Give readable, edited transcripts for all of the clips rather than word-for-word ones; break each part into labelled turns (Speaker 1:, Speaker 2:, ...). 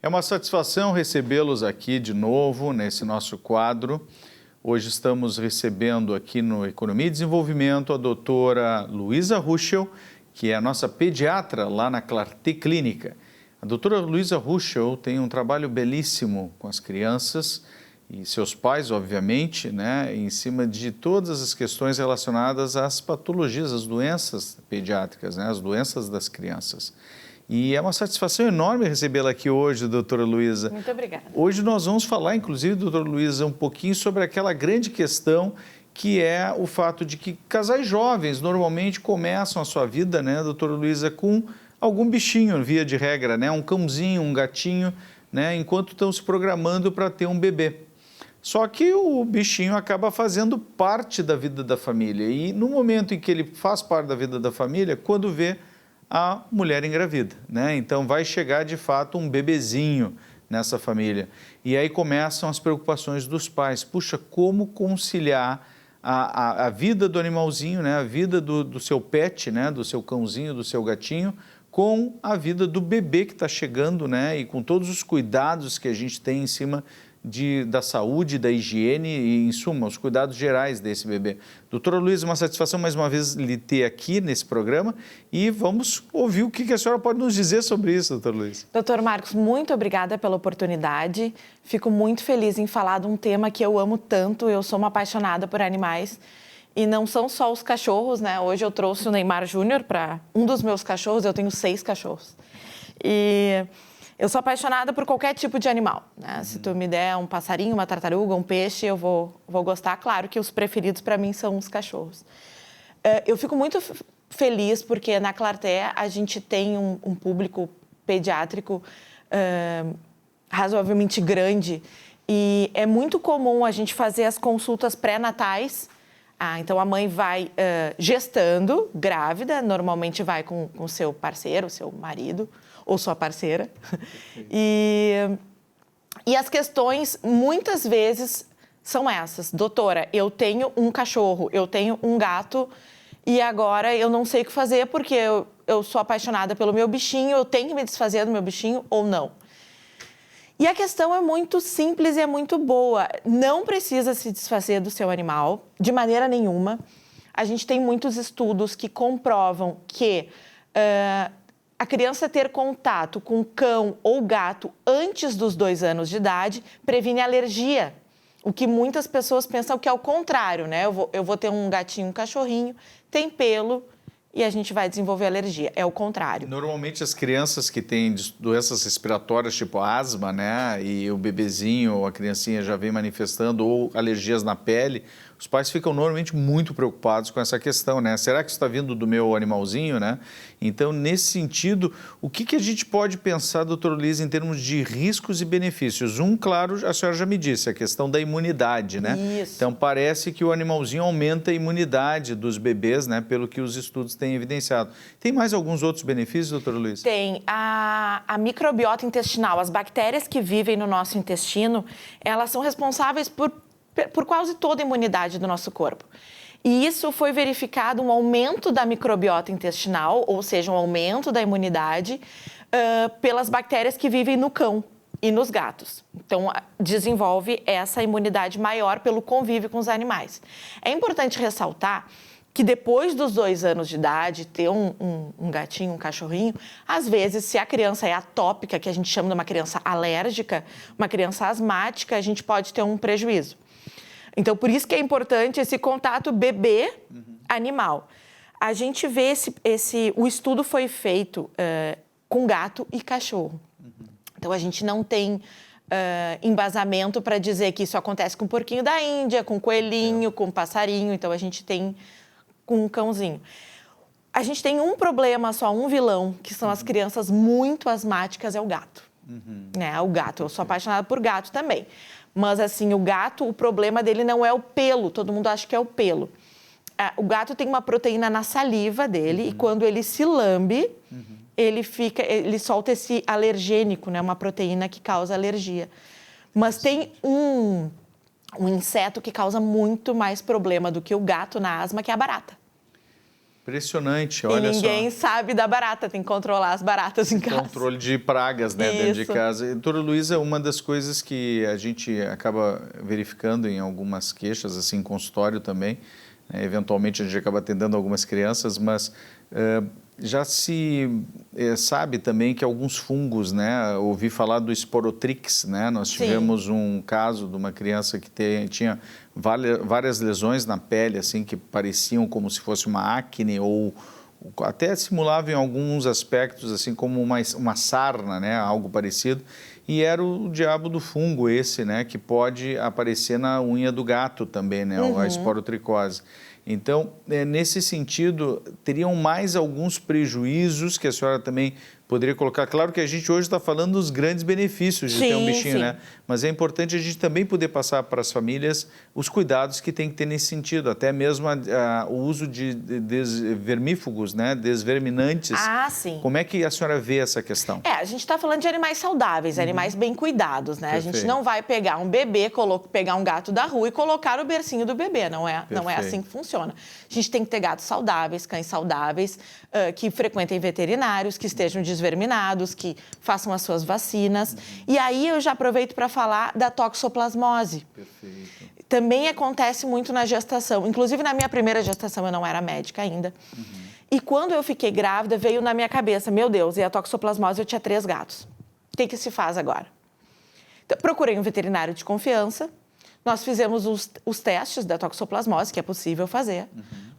Speaker 1: É uma satisfação recebê-los aqui de novo nesse nosso quadro. Hoje estamos recebendo aqui no Economia e Desenvolvimento a doutora Luísa Ruschel, que é a nossa pediatra lá na Clarté Clínica. A doutora Luísa Ruschel tem um trabalho belíssimo com as crianças e seus pais, obviamente, né, em cima de todas as questões relacionadas às patologias, às doenças pediátricas, né, as doenças das crianças. E é uma satisfação enorme recebê-la aqui hoje, doutora Luísa.
Speaker 2: Muito obrigada.
Speaker 1: Hoje nós vamos falar, inclusive, doutora Luísa, um pouquinho sobre aquela grande questão que é o fato de que casais jovens normalmente começam a sua vida, né, doutora Luísa, com algum bichinho, via de regra, né, um cãozinho, um gatinho, né, enquanto estão se programando para ter um bebê. Só que o bichinho acaba fazendo parte da vida da família e no momento em que ele faz parte da vida da família, quando vê, a mulher engravida, né? Então vai chegar de fato um bebezinho nessa família. E aí começam as preocupações dos pais. Puxa, como conciliar a vida do animalzinho, né? A vida do seu pet, né? Do seu cãozinho, do seu gatinho, com a vida do bebê que está chegando, né? E com todos os cuidados que a gente tem em cima da saúde, da higiene e, em suma, os cuidados gerais desse bebê. Doutora Luísa, uma satisfação mais uma vez lhe ter aqui nesse programa e vamos ouvir o que a senhora pode nos dizer sobre isso, doutora Luísa.
Speaker 2: Doutor Marcos, muito obrigada pela oportunidade. Fico muito feliz em falar de um tema que eu amo tanto. Eu sou uma apaixonada por animais e não são só os cachorros, né? Hoje eu trouxe o Neymar Júnior para um dos meus cachorros, eu tenho 6 cachorros. E eu sou apaixonada por qualquer tipo de animal, né? Se tu me der um passarinho, uma tartaruga, um peixe, eu vou gostar. Claro que os preferidos para mim são os cachorros. Eu fico muito feliz porque na Clarté a gente tem um público pediátrico razoavelmente grande e é muito comum a gente fazer as consultas pré-natais. Então a mãe vai gestando, grávida, normalmente vai com o seu parceiro, seu marido ou sua parceira. E as questões, muitas vezes, são essas. Doutora, eu tenho um cachorro, eu tenho um gato e agora eu não sei o que fazer porque eu sou apaixonada pelo meu bichinho, eu tenho que me desfazer do meu bichinho ou não? E a questão é muito simples e é muito boa. Não precisa se desfazer do seu animal, de maneira nenhuma. A gente tem muitos estudos que comprovam que a criança ter contato com cão ou gato antes dos 2 anos de idade previne alergia. O que muitas pessoas pensam que é o contrário, né? Eu vou ter um gatinho, um cachorrinho, tem pelo e a gente vai desenvolver alergia. É o contrário.
Speaker 1: Normalmente as crianças que têm doenças respiratórias, tipo asma, né? E o bebezinho ou a criancinha já vem manifestando ou alergias na pele, os pais ficam normalmente muito preocupados com essa questão, né? Será que isso está vindo do meu animalzinho, né? Então, nesse sentido, o que a gente pode pensar, doutora Luísa, em termos de riscos e benefícios? Claro, a senhora já me disse, a questão da imunidade, né?
Speaker 2: Isso.
Speaker 1: Então, parece que o animalzinho aumenta a imunidade dos bebês, né? Pelo que os estudos têm evidenciado. Tem mais alguns outros benefícios, doutora Luísa?
Speaker 2: Tem. A microbiota intestinal, as bactérias que vivem no nosso intestino, elas são responsáveis por quase toda a imunidade do nosso corpo. E isso foi verificado um aumento da microbiota intestinal, ou seja, um aumento da imunidade pelas bactérias que vivem no cão e nos gatos. Então, desenvolve essa imunidade maior pelo convívio com os animais. É importante ressaltar que depois dos 2 anos de idade, ter um gatinho, um cachorrinho, às vezes, se a criança é atópica, que a gente chama de uma criança alérgica, uma criança asmática, a gente pode ter um prejuízo. Então, por isso que é importante esse contato bebê-animal. A gente vê o estudo foi feito com gato e cachorro. Então, a gente não tem embasamento para dizer que isso acontece com o porquinho da Índia, com coelhinho, com passarinho. Então, a gente tem com um cãozinho. A gente tem um problema só, um vilão, que são as crianças muito asmáticas, é o gato. Né? O gato, eu sou apaixonada por gato também. Mas, assim, o gato, o problema dele não é o pelo, todo mundo acha que é o pelo. O gato tem uma proteína na saliva dele e quando ele se lambe, ele solta esse alergênico, né? Uma proteína que causa alergia. Mas tem um inseto que causa muito mais problema do que o gato na asma, que é a barata.
Speaker 1: Impressionante, olha só.
Speaker 2: E ninguém sabe da barata, tem que controlar as baratas em casa.
Speaker 1: Controle de pragas, né, dentro de casa. Doutora Luísa, uma das coisas que a gente acaba verificando em algumas queixas, assim, em consultório também, né, eventualmente a gente acaba atendendo algumas crianças, mas já se sabe também que alguns fungos, né, ouvi falar do Sporotrix, né, nós tivemos um caso de uma criança que tinha várias lesões na pele, assim, que pareciam como se fosse uma acne ou até simulavam em alguns aspectos, assim, como uma sarna, né, algo parecido, e era o diabo do fungo esse, né, que pode aparecer na unha do gato também, né, a esporotricose. Então, nesse sentido, teriam mais alguns prejuízos que a senhora também poderia colocar. Claro que a gente hoje está falando dos grandes benefícios de ter um bichinho, né? Mas é importante a gente também poder passar para as famílias os cuidados que tem que ter nesse sentido, até mesmo o uso de vermífugos, né? Desverminantes.
Speaker 2: Ah, sim.
Speaker 1: Como é que a senhora vê essa questão?
Speaker 2: A gente está falando de animais saudáveis, animais bem cuidados, né?
Speaker 1: Perfeito.
Speaker 2: A gente não vai pegar um bebê, pegar um gato da rua e colocar no bercinho do bebê, não é assim que funciona. A gente tem que ter gatos saudáveis, cães saudáveis, que frequentem veterinários, que estejam desverminados, que façam as suas vacinas. E aí eu já aproveito para falar da toxoplasmose.
Speaker 1: Perfeito.
Speaker 2: Também acontece muito na gestação. Inclusive, na minha primeira gestação, eu não era médica ainda. E quando eu fiquei grávida, veio na minha cabeça, meu Deus, e a toxoplasmose, eu tinha 3 gatos. O que se faz agora? Então, procurei um veterinário de confiança. Nós fizemos os testes da toxoplasmose, que é possível fazer.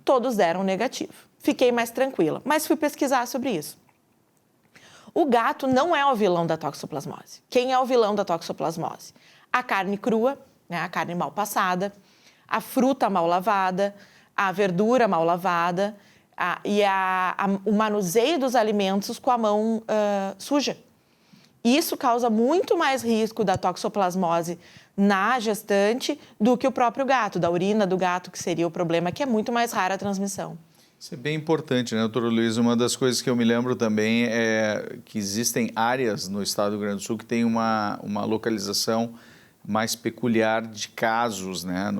Speaker 2: Todos deram negativo. Fiquei mais tranquila, mas fui pesquisar sobre isso. O gato não é o vilão da toxoplasmose. Quem é o vilão da toxoplasmose? A carne crua, né, a carne mal passada, a fruta mal lavada, a verdura mal lavada e o manuseio dos alimentos com a mão suja. Isso causa muito mais risco da toxoplasmose na gestante do que o próprio gato, da urina do gato, que seria o problema, que é muito mais rara a transmissão.
Speaker 1: Isso é bem importante, né, doutora Luísa? Uma das coisas que eu me lembro também é que existem áreas no estado do Rio Grande do Sul que tem uma localização mais peculiar de casos, né?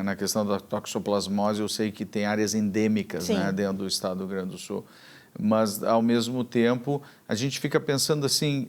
Speaker 1: Na questão da toxoplasmose, eu sei que tem áreas endêmicas, né, dentro do estado do Rio Grande do Sul. Mas, ao mesmo tempo, a gente fica pensando assim,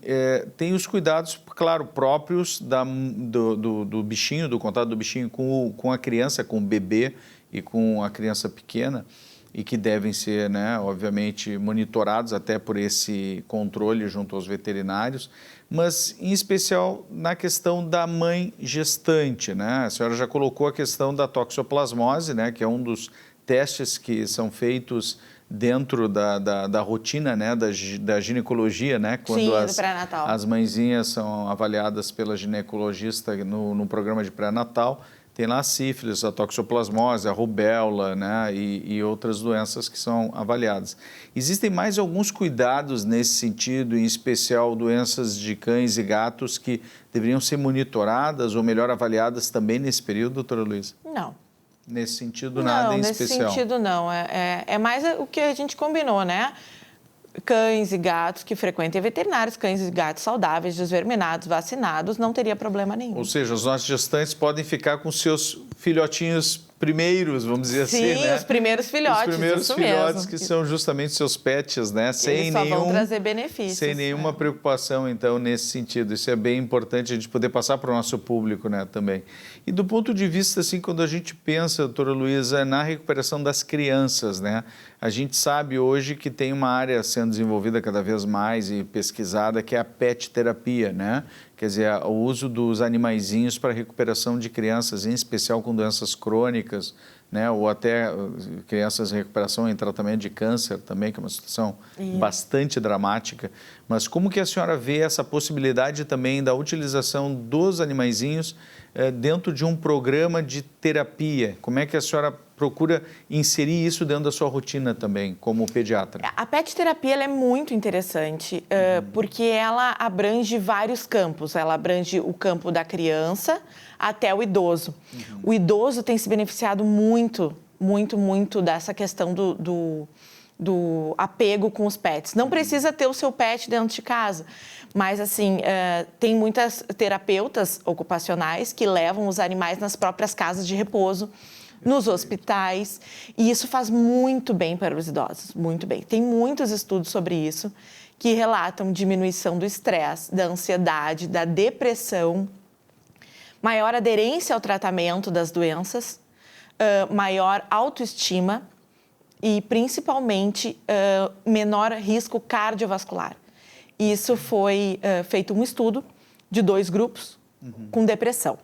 Speaker 1: tem os cuidados, claro, próprios do bichinho, do contato do bichinho com a criança, com o bebê e com a criança pequena, e que devem ser, né, obviamente, monitorados até por esse controle junto aos veterinários, mas, em especial, na questão da mãe gestante, né? A senhora já colocou a questão da toxoplasmose, né, que é um dos testes que são feitos dentro da rotina, né, da ginecologia, né, quando as mãezinhas são avaliadas pela ginecologista no programa de pré-natal, tem lá a sífilis, a toxoplasmose, a rubéola, né, e outras doenças que são avaliadas. Existem mais alguns cuidados nesse sentido, em especial doenças de cães e gatos que deveriam ser monitoradas ou melhor avaliadas também nesse período, doutora Luísa?
Speaker 2: Não.
Speaker 1: Nesse sentido, nada em especial?
Speaker 2: Não, nesse sentido não. É mais o que a gente combinou, né? Cães e gatos que frequentem veterinários, cães e gatos saudáveis, desverminados, vacinados, não teria problema nenhum.
Speaker 1: Ou seja, os nossos gestantes podem ficar com seus filhotinhos primeiros, vamos dizer assim, né?
Speaker 2: Sim, os primeiros filhotes,
Speaker 1: os primeiros filhotes
Speaker 2: mesmo.
Speaker 1: Que são justamente seus pets, né?
Speaker 2: Eles só vão trazer benefícios.
Speaker 1: Sem nenhuma preocupação, então, nesse sentido. Isso é bem importante a gente poder passar para o nosso público, né, também. E do ponto de vista, assim, quando a gente pensa, doutora Luísa, na recuperação das crianças, né? A gente sabe hoje que tem uma área sendo desenvolvida cada vez mais e pesquisada, que é a pet terapia, né? Quer dizer, o uso dos animaizinhos para recuperação de crianças, em especial com doenças crônicas, né? Ou até crianças em recuperação em tratamento de câncer também, que é uma situação bastante dramática. Mas como que a senhora vê essa possibilidade também da utilização dos animaizinhos dentro de um programa de terapia? Como é que a senhora procura inserir isso dentro da sua rotina também, como pediatra?
Speaker 2: A pet terapia ela é muito interessante, porque ela abrange vários campos. Ela abrange o campo da criança até o idoso. O idoso tem se beneficiado muito dessa questão do apego com os pets. Não precisa ter o seu pet dentro de casa, mas assim, tem muitas terapeutas ocupacionais que levam os animais nas próprias casas de repouso, nos hospitais, e isso faz muito bem para os idosos, muito bem. Tem muitos estudos sobre isso que relatam diminuição do estresse, da ansiedade, da depressão, maior aderência ao tratamento das doenças, maior autoestima e, principalmente, menor risco cardiovascular. Isso foi feito um estudo de 2 grupos com depressão.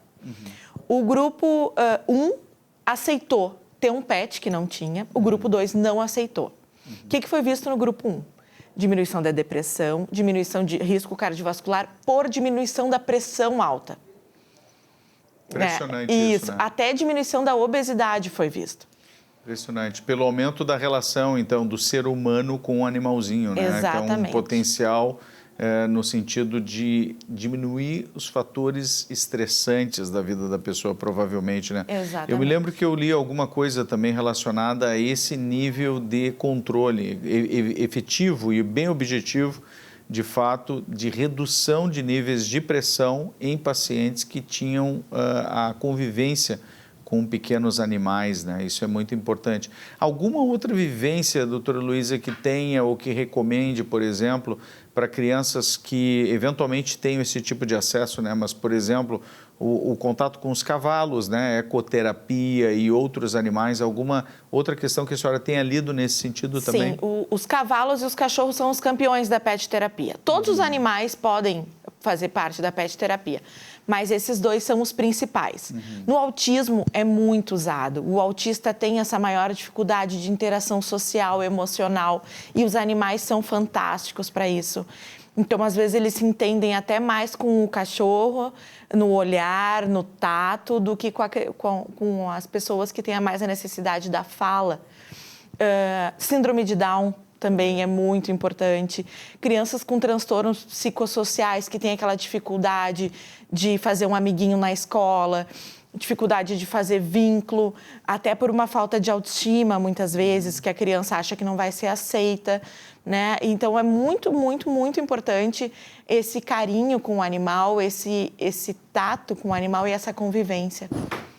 Speaker 2: O grupo 1 aceitou ter um PET, que não tinha, o grupo 2 não aceitou. O que foi visto no grupo 1? Diminuição da depressão, diminuição de risco cardiovascular por diminuição da pressão alta.
Speaker 1: Impressionante isso, né?
Speaker 2: Até diminuição da obesidade foi visto.
Speaker 1: Impressionante. Pelo aumento da relação, então, do ser humano com o animalzinho, né?
Speaker 2: Exatamente.
Speaker 1: Então, um potencial no sentido de diminuir os fatores estressantes da vida da pessoa, provavelmente, né?
Speaker 2: Exatamente.
Speaker 1: Eu me lembro que eu li alguma coisa também relacionada a esse nível de controle efetivo e bem objetivo, de fato, de redução de níveis de pressão em pacientes que tinham a convivência com pequenos animais, né? Isso é muito importante. Alguma outra vivência, doutora Luísa, que tenha ou que recomende, por exemplo, para crianças que eventualmente tenham esse tipo de acesso, né? Mas, por exemplo, o contato com os cavalos, né? Ecoterapia e outros animais, alguma outra questão que a senhora tenha lido nesse sentido também?
Speaker 2: Sim, os cavalos e os cachorros são os campeões da pet terapia. Todos os animais podem fazer parte da pet terapia, mas esses 2 são os principais. No autismo é muito usado. O autista tem essa maior dificuldade de interação social, emocional, e os animais são fantásticos para isso. Então, às vezes, eles se entendem até mais com o cachorro, no olhar, no tato, do que com as pessoas que têm mais a necessidade da fala. Síndrome de Down também é muito importante. Crianças com transtornos psicossociais que têm aquela dificuldade de fazer um amiguinho na escola, dificuldade de fazer vínculo, até por uma falta de autoestima, muitas vezes, que a criança acha que não vai ser aceita, né? Então, é muito, muito, muito importante esse carinho com o animal, esse tato com o animal e essa convivência.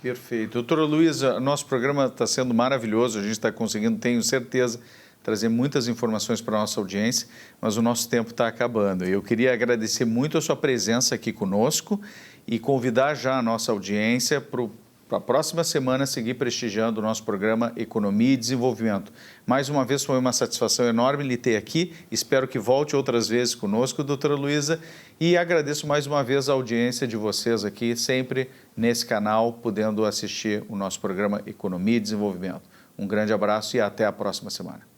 Speaker 1: Perfeito. Doutora Luísa, nosso programa está sendo maravilhoso, a gente está conseguindo, tenho certeza, trazer muitas informações para a nossa audiência, mas o nosso tempo está acabando. Eu queria agradecer muito a sua presença aqui conosco e convidar já a nossa audiência para a próxima semana seguir prestigiando o nosso programa Economia e Desenvolvimento. Mais uma vez foi uma satisfação enorme lhe ter aqui, espero que volte outras vezes conosco, doutora Luísa, e agradeço mais uma vez a audiência de vocês aqui, sempre nesse canal, podendo assistir o nosso programa Economia e Desenvolvimento. Um grande abraço e até a próxima semana.